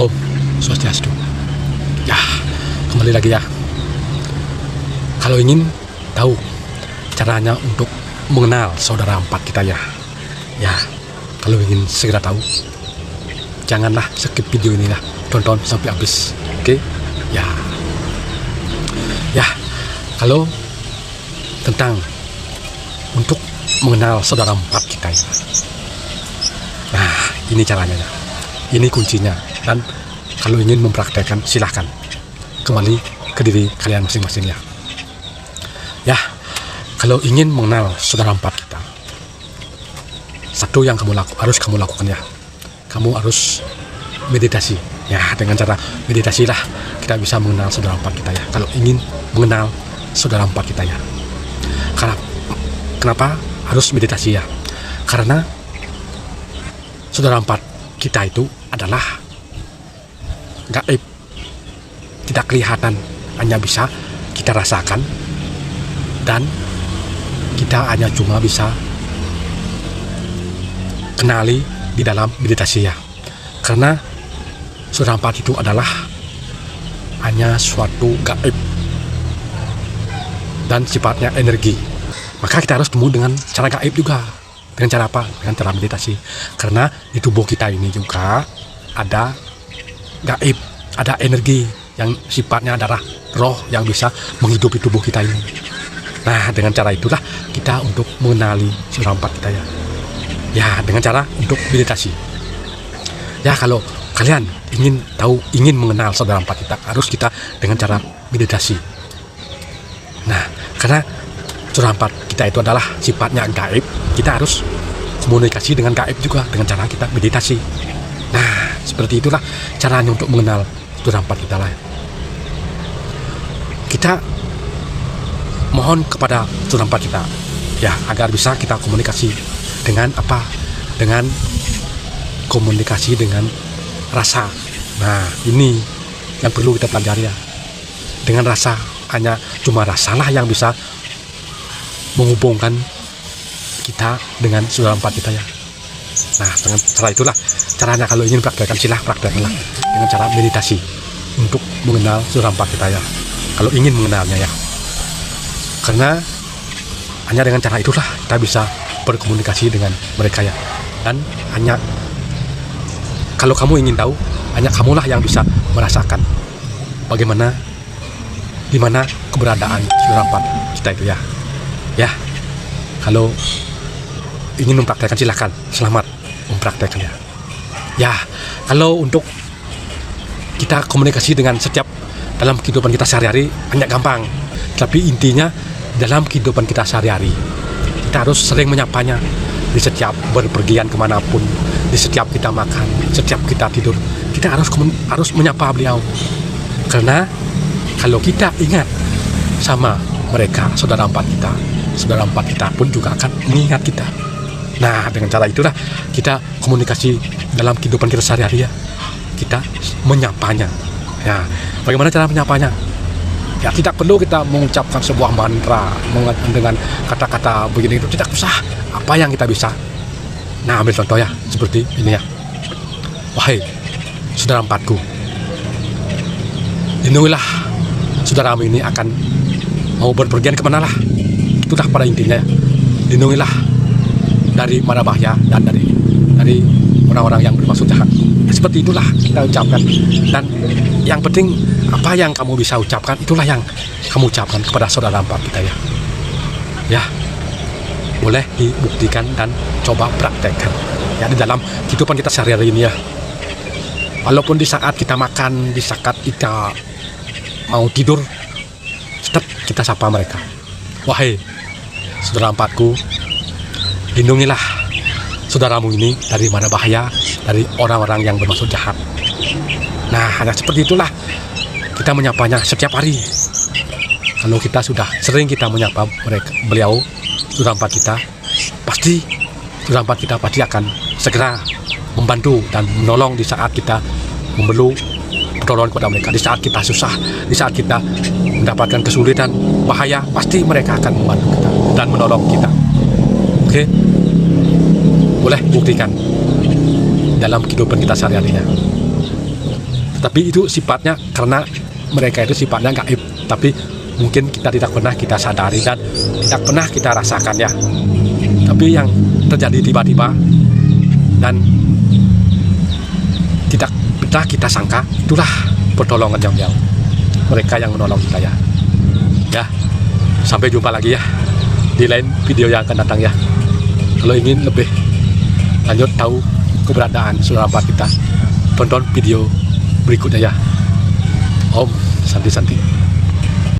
Om Swastiastu. Ya, kembali lagi ya. Kalau ingin tahu caranya untuk mengenal saudara empat kita ya, kalau ingin segera tahu, janganlah skip video ini lah, tonton sampai habis. Oke? Ya, kalau tentang untuk mengenal saudara empat kita ya. Nah, ini caranya ya. Ini kuncinya. Dan kalau ingin mempraktekkan, silahkan kembali ke diri kalian masing-masing ya. Ya, kalau ingin mengenal saudara empat kita, satu yang harus kamu lakukan ya, kamu harus meditasi. Ya, dengan cara meditasi lah kita bisa mengenal saudara empat kita ya. Kalau ingin mengenal saudara empat kita ya. Kenapa harus meditasi ya? Karena saudara empat kita itu adalah gaib, tidak kelihatan, hanya bisa kita rasakan, dan kita hanya cuma bisa kenali di dalam meditasi ya. Karena saudara empat itu adalah hanya suatu gaib dan sifatnya energi. Maka kita harus temu dengan cara gaib juga. Dengan cara apa? Dengan cara meditasi. Karena di tubuh kita ini juga ada gaib, ada energi yang sifatnya adalah roh yang bisa menghidupi tubuh kita ini. Nah, dengan cara itulah kita untuk mengenali saudara empat kita ya. Ya, dengan cara untuk meditasi. Ya, kalau kalian ingin mengenal saudara empat kita, harus kita dengan cara meditasi. Nah, karena saudara empat kita itu adalah sifatnya gaib, kita harus komunikasi dengan gaib juga dengan cara kita meditasi. Nah, seperti itulah caranya untuk mengenal saudara empat kita lah. Kita mohon kepada saudara empat kita ya, agar bisa kita komunikasi dengan apa? Dengan komunikasi dengan rasa. Nah, ini yang perlu kita pelajari ya. Dengan rasa, hanya cuma rasalah yang bisa menghubungkan kita dengan saudara empat kita ya. Nah, dengan cara itulah caranya. Kalau ingin praktekkan, silahkan praktekkanlah dengan cara meditasi untuk mengenal saudara empat kita ya. Kalau ingin mengenalnya ya. Karena hanya dengan cara itulah kita bisa berkomunikasi dengan mereka ya. Dan hanya kalau kamu ingin tahu, hanya kamulah yang bisa merasakan bagaimana, di mana keberadaan saudara empat kita itu ya. Ya, kalau ingin mempraktekkan, silahkan, selamat mempraktekkan ya. Ya, kalau untuk kita komunikasi dengan setiap dalam kehidupan kita sehari-hari hanya gampang, tapi intinya dalam kehidupan kita sehari-hari kita harus sering menyapanya. Di setiap berpergian kemanapun, di setiap kita makan, setiap kita tidur, kita harus menyapa beliau. Karena kalau kita ingat sama mereka, saudara empat kita pun juga akan mengingat kita. Nah, dengan cara itulah kita komunikasi dalam kehidupan kita sehari-hari ya. Kita menyapanya. Ya, bagaimana cara menyapanya? Ya, tidak perlu kita mengucapkan sebuah mantra dengan kata-kata begini itu, tidak usah. Apa yang kita bisa? Nah, ambil contoh ya, seperti ini ya. Wahai saudara empatku, lindungilah saudaramu ini akan mau berpergian kemana lah. Itulah pada intinya ya. Lindungilah dari mara bahaya dan dari orang-orang yang bermaksud jahat. Seperti itulah kita ucapkan. Dan yang penting apa yang kamu bisa ucapkan, itulah yang kamu ucapkan kepada saudara empat kita ya. Ya, boleh dibuktikan dan coba praktekkan ya di dalam kehidupan kita sehari-hari ini ya. Walaupun di saat kita makan, di saat kita mau tidur, tetap kita sapa mereka. Wahai saudara empatku, lindungilah saudaramu ini dari mana bahaya, dari orang-orang yang bermaksud jahat. Nah, hanya seperti itulah kita menyapanya setiap hari. Kalau kita sudah sering kita menyapa beliau, saudara empat kita, pasti saudara empat kita pasti akan segera membantu dan menolong di saat kita memerlukan pertolongan kepada mereka. Di saat kita susah, di saat kita mendapatkan kesulitan, bahaya, pasti mereka akan membantu kita dan menolong kita. Oke? Boleh buktikan dalam kehidupan kita sehari-harinya. Tapi itu sifatnya karena mereka itu sifatnya gaib, tapi mungkin kita tidak pernah kita sadari dan tidak pernah kita rasakan ya. Tapi yang terjadi tiba-tiba dan tidak pernah kita sangka, itulah pertolongan yang mereka yang menolong kita ya. Ya, sampai jumpa lagi ya di lain video yang akan datang ya. Kalau ingin lebih lanjut tahu keberadaan Sunan Ampel kita, tonton video berikutnya ya. Om Santi Santi.